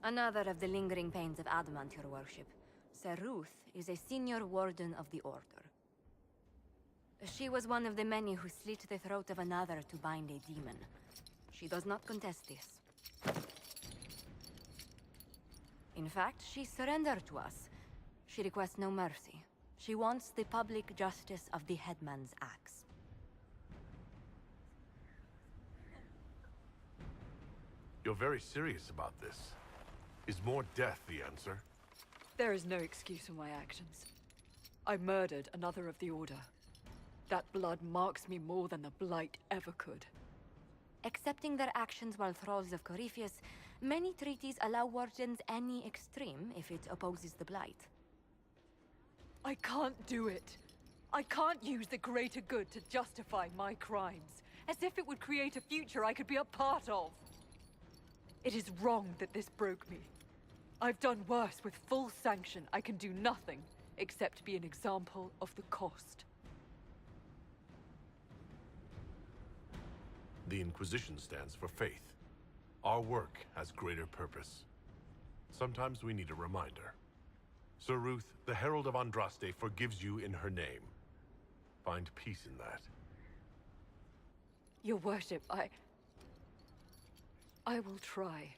Another of the lingering pains of adamant, your worship. Sir Ruth is a senior warden of the Order. She was one of the many who slit the throat of another to bind a demon. She does not contest this. In fact, she surrendered to us. She requests no mercy. She wants the public justice of the headman's axe. You're very serious about this. Is more death the answer? There is no excuse for my actions. I murdered another of the Order. That blood marks me more than the Blight ever could. Accepting their actions while thralls of Corypheus, many treaties allow wardens any extreme if it opposes the Blight. I can't do it. I can't use the greater good to justify my crimes, as if it would create a future I could be a part of. It is wrong that this broke me. I've done worse with full sanction. I can do nothing except be an example of the cost. The Inquisition stands for faith. Our work has greater purpose. Sometimes we need a reminder. Sir Ruth, the Herald of Andraste, forgives you in her name. Find peace in that. Your worship, I will try.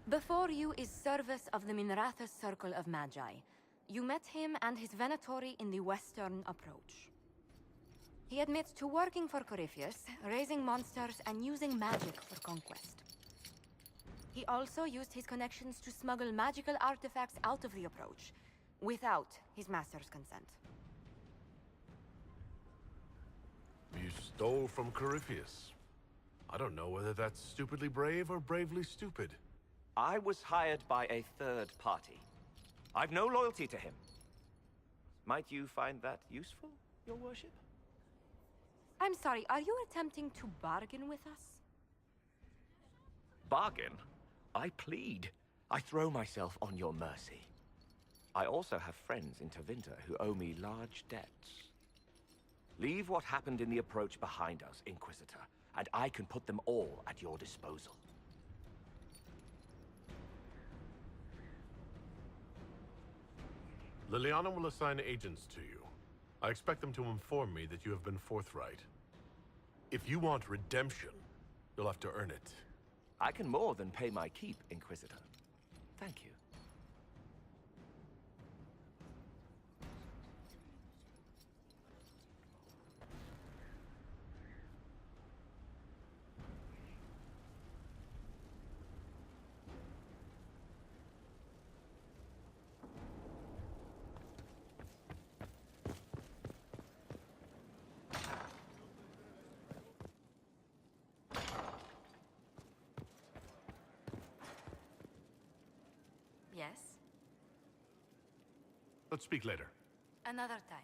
Before you is Service of the Minrathous Circle of Magi. You met him and his Venatori in the Western Approach. He admits to working for Corypheus, raising monsters, and using magic for conquest. He also used his connections to smuggle magical artifacts out of the Approach, without his master's consent. You stole from Corypheus. I don't know whether that's stupidly brave or bravely stupid. I was hired by a third party. I've no loyalty to him. Might you find that useful, your worship? I'm sorry, are you attempting to bargain with us? Bargain? I plead. I throw myself on your mercy. I also have friends in Tevinter who owe me large debts. Leave what happened in the Approach behind us, Inquisitor, and I can put them all at your disposal. Liliana will assign agents to you. I expect them to inform me that you have been forthright. If you want redemption, you'll have to earn it. I can more than pay my keep, Inquisitor. Thank you. Yes? Let's speak later. Another time.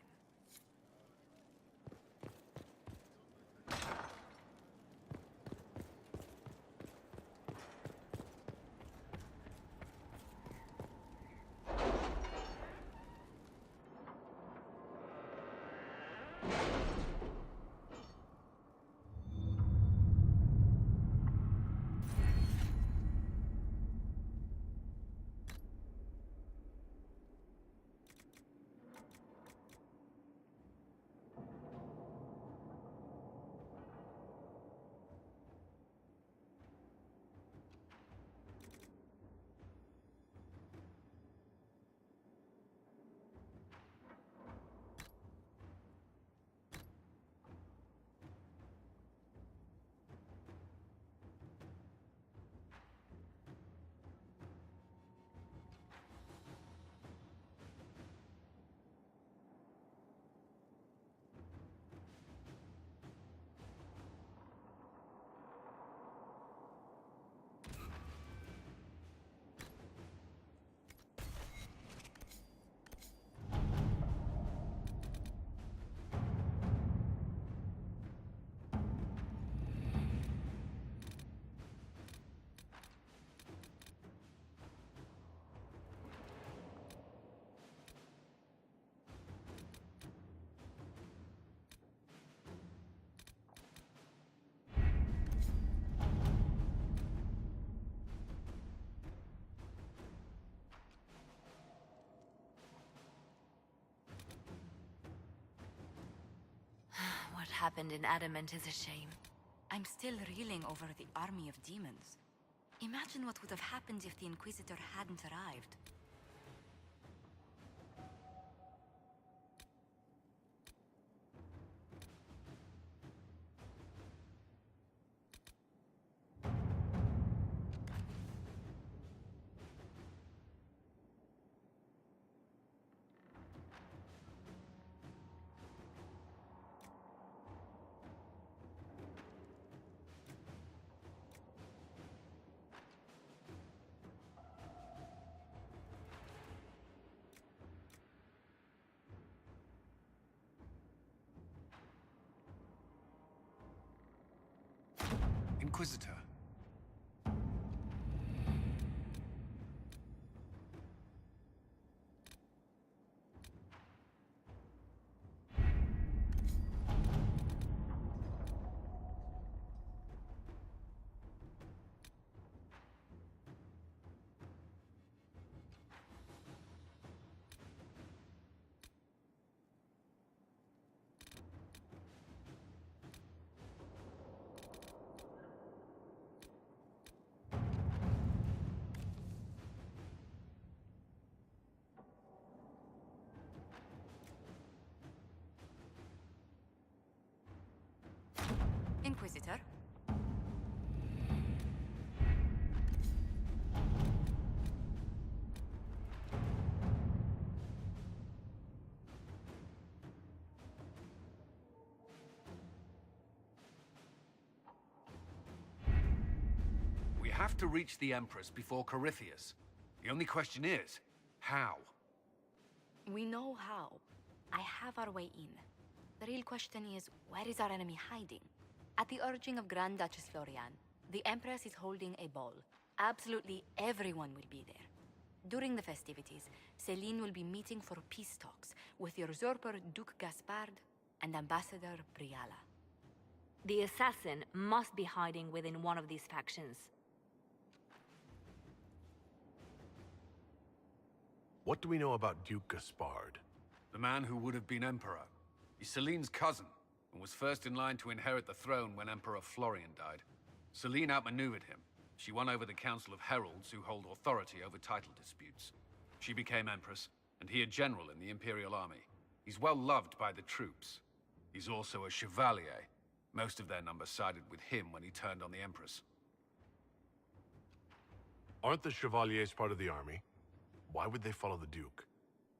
happened in Adamant is a shame. I'm still reeling over the army of demons. Imagine what would have happened if the Inquisitor hadn't arrived. Inquisitor. Inquisitor? We have to reach the Empress before Corypheus. The only question is, how? We know how. I have our way in. The real question is, where is our enemy hiding? At the urging of Grand Duchess Florian, the Empress is holding a ball. Absolutely everyone will be there. During the festivities, Celine will be meeting for peace talks with the usurper Duke Gaspard and Ambassador Briala. The assassin must be hiding within one of these factions. What do we know about Duke Gaspard? The man who would have been Emperor. He's Celine's cousin, and was first in line to inherit the throne when Emperor Florian died. Celine outmaneuvered him. She won over the Council of Heralds, who hold authority over title disputes. She became Empress, and he a general in the Imperial Army. He's well loved by the troops. He's also a Chevalier. Most of their number sided with him when he turned on the Empress. Aren't the Chevaliers part of the army? Why would they follow the Duke?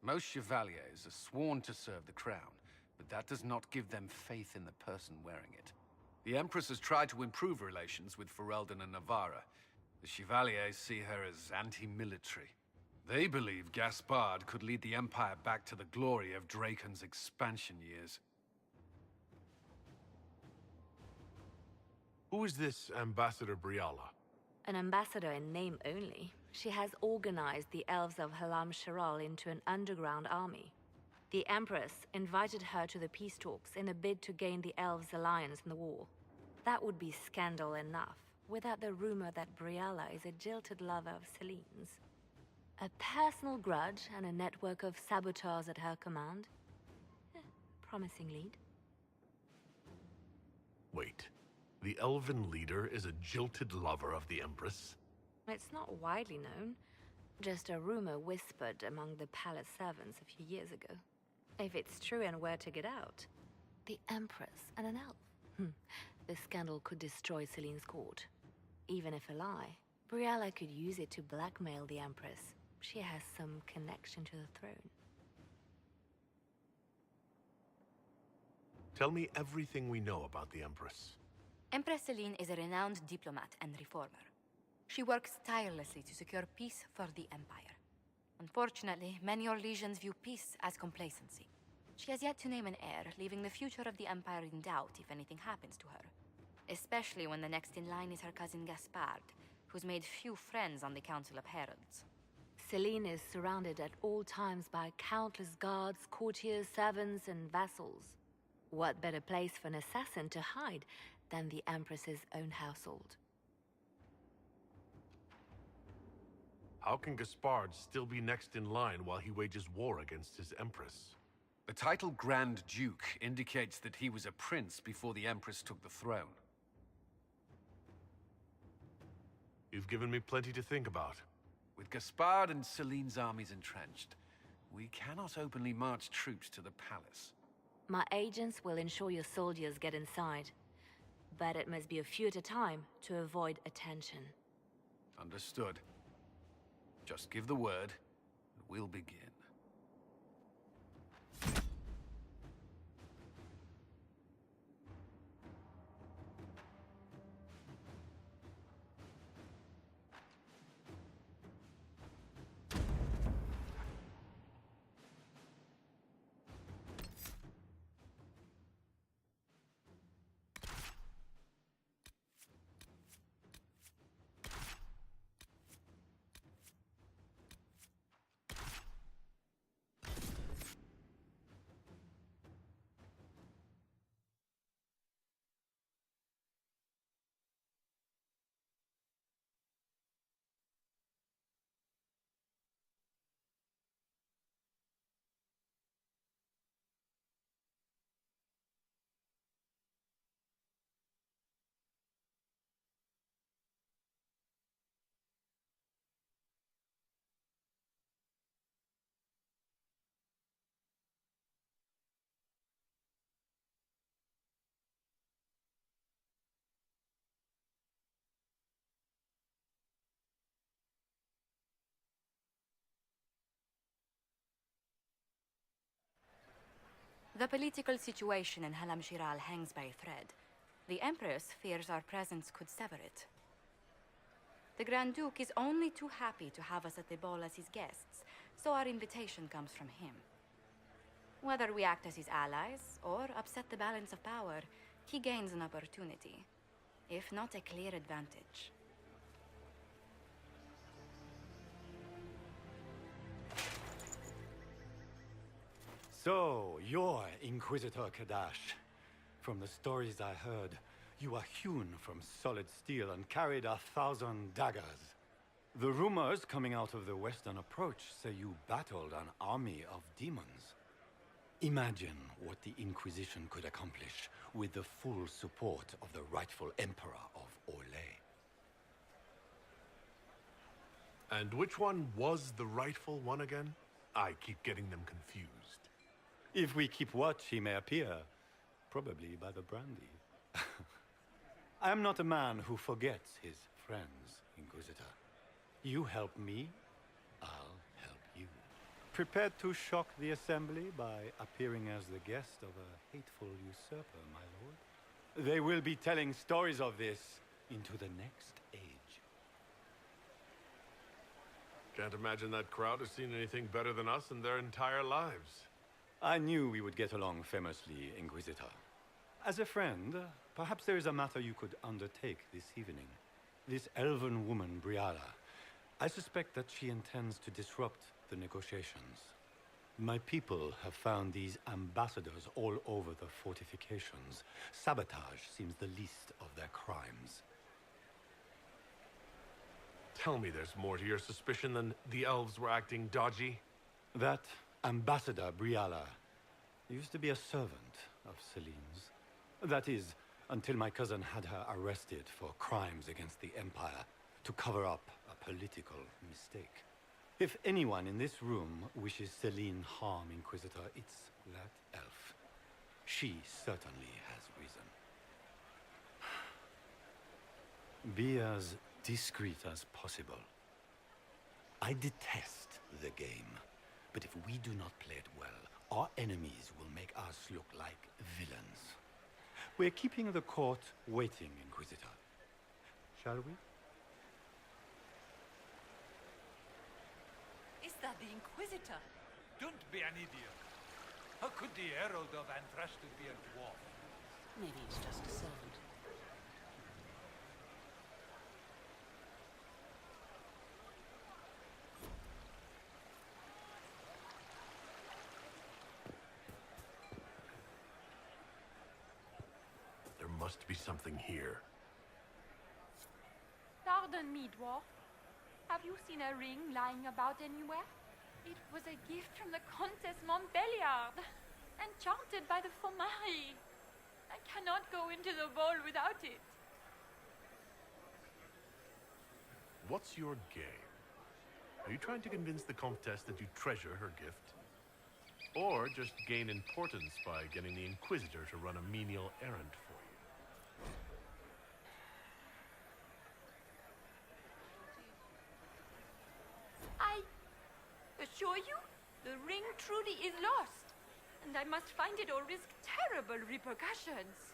Most Chevaliers are sworn to serve the crown, but that does not give them faith in the person wearing it. The Empress has tried to improve relations with Ferelden and Navarra. The Chevaliers see her as anti-military. They believe Gaspard could lead the Empire back to the glory of Draken's expansion years. Who is this Ambassador Briala? An ambassador in name only. She has organized the elves of Halam Sharal into an underground army. The Empress invited her to the peace talks in a bid to gain the elves' alliance in the war. That would be scandal enough, without the rumor that Briala is a jilted lover of Celine's. A personal grudge and a network of saboteurs at her command. Promising lead. Wait, the elven leader is a jilted lover of the Empress? It's not widely known. Just a rumor whispered among the palace servants a few years ago. If it's true and were to get out, the Empress and an elf. The scandal could destroy Celine's court. Even if a lie, Briala could use it to blackmail the Empress. She has some connection to the throne. Tell me everything we know about the Empress. Empress Celine is a renowned diplomat and reformer. She works tirelessly to secure peace for the Empire. Unfortunately, many Orlesians view peace as complacency. She has yet to name an heir, leaving the future of the Empire in doubt if anything happens to her. Especially when the next in line is her cousin Gaspard, who's made few friends on the Council of Heralds. Celine is surrounded at all times by countless guards, courtiers, servants, and vassals. What better place for an assassin to hide than the Empress's own household? How can Gaspard still be next in line while he wages war against his Empress? The title Grand Duke indicates that he was a prince before the Empress took the throne. You've given me plenty to think about. With Gaspard and Celine's armies entrenched, we cannot openly march troops to the palace. My agents will ensure your soldiers get inside. But it must be a few at a time to avoid attention. Understood. Just give the word, and we'll begin. The political situation in Halam Shiral hangs by a thread. The Empress fears our presence could sever it. The Grand Duke is only too happy to have us at the ball as his guests, so our invitation comes from him. Whether we act as his allies or upset the balance of power, he gains an opportunity, if not a clear advantage. So, you're Inquisitor Kadash. From the stories I heard, you are hewn from solid steel and carried 1,000 daggers. The rumors coming out of the Western Approach say you battled an army of demons. Imagine what the Inquisition could accomplish with the full support of the rightful Emperor of Orlais. And which one was the rightful one again? I keep getting them confused. If we keep watch, he may appear. Probably by the brandy. I am not a man who forgets his friends, Inquisitor. You help me, I'll help you. Prepared to shock the Assembly by appearing as the guest of a hateful usurper, my lord? They will be telling stories of this into the next age. Can't imagine that crowd has seen anything better than us in their entire lives. I knew we would get along famously, Inquisitor. As a friend, perhaps there is a matter you could undertake this evening. This elven woman, Briala. I suspect that she intends to disrupt the negotiations. My people have found these ambassadors all over the fortifications. Sabotage seems the least of their crimes. Tell me there's more to your suspicion than the elves were acting dodgy? That Ambassador Briala used to be a servant of Celine's. That is, until my cousin had her arrested for crimes against the Empire to cover up a political mistake. If anyone in this room wishes Celine harm, Inquisitor, it's that elf. She certainly has reason. Be as discreet as possible. I detest the game. But if we do not play it well, our enemies will make us look like villains. We're keeping the court waiting, Inquisitor. Shall we? Is that the Inquisitor? Don't be an idiot. How could the Herald of Andraste be a dwarf? Maybe it's just a servant. Must be something here. Pardon me, dwarf. Have you seen a ring lying about anywhere? It was a gift from the Countess Montbelliard. Enchanted by the Fomari. I cannot go into the ball without it. What's your game? Are you trying to convince the Comtesse that you treasure her gift? Or just gain importance by getting the Inquisitor to run a menial errand for you? I assure you, the ring truly is lost, and I must find it or risk terrible repercussions.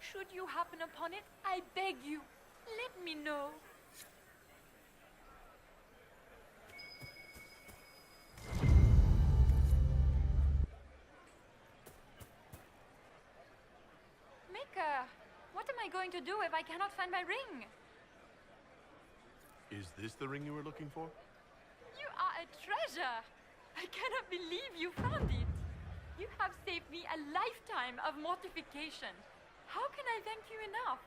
Should you happen upon it, I beg you, let me know. Maker, what am I going to do if I cannot find my ring? Is this the ring you were looking for? You are a treasure! I cannot believe you found it! You have saved me a lifetime of mortification. How can I thank you enough?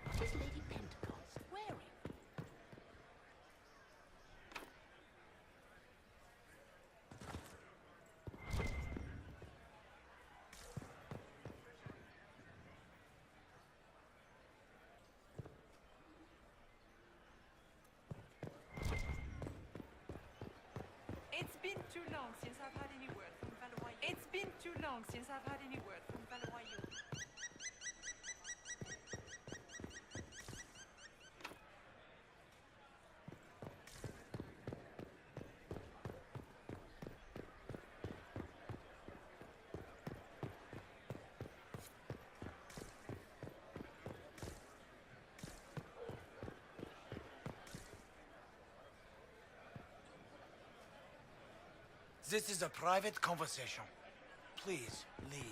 What is Lady Pentecost wearing? It's been too long since I've had any word from Valois. It's been too long since I've had any word from Valois. This is a private conversation. Please, leave.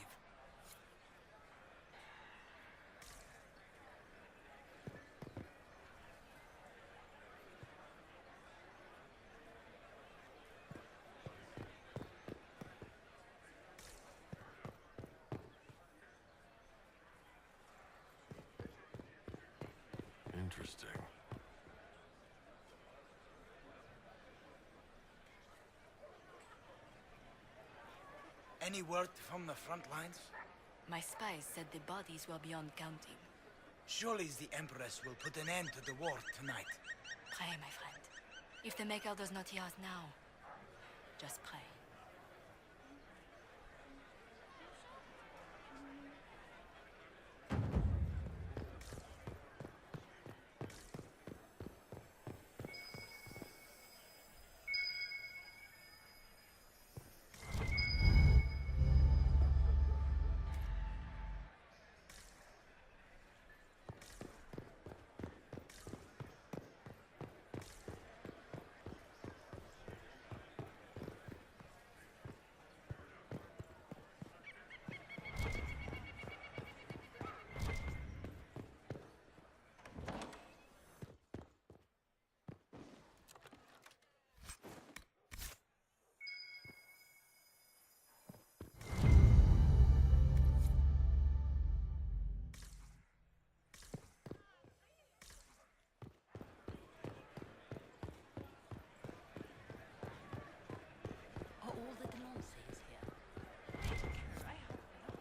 Interesting. Any word from the front lines? My spies said the bodies were beyond counting. Surely the Empress will put an end to the war tonight. Pray, my friend. If the Maker does not hear us now, just pray. Are all the Delancey's here? I hope not.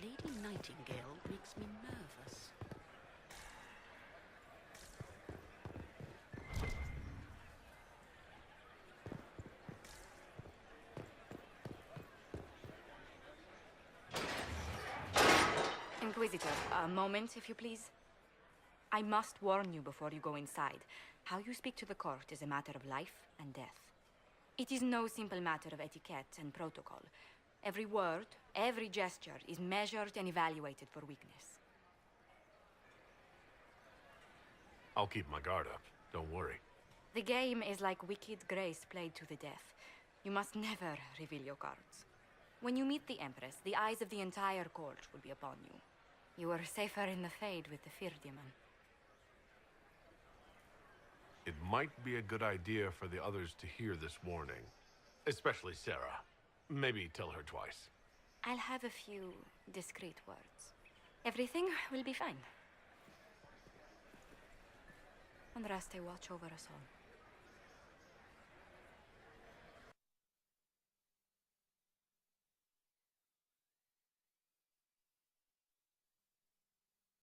Lady Nightingale makes me nervous. Inquisitor, a moment, if you please. I must warn you before you go inside. How you speak to the court is a matter of life and death. It is no simple matter of etiquette and protocol. Every word, every gesture is measured and evaluated for weakness. I'll keep my guard up. Don't worry. The game is like Wicked Grace played to the death. You must never reveal your cards. When you meet the Empress, the eyes of the entire court will be upon you. You are safer in the Fade with the Fear Demon. It might be a good idea for the others to hear this warning. Especially Sarah. Maybe tell her twice. I'll have a few discreet words. Everything will be fine. Andraste, watch over us all.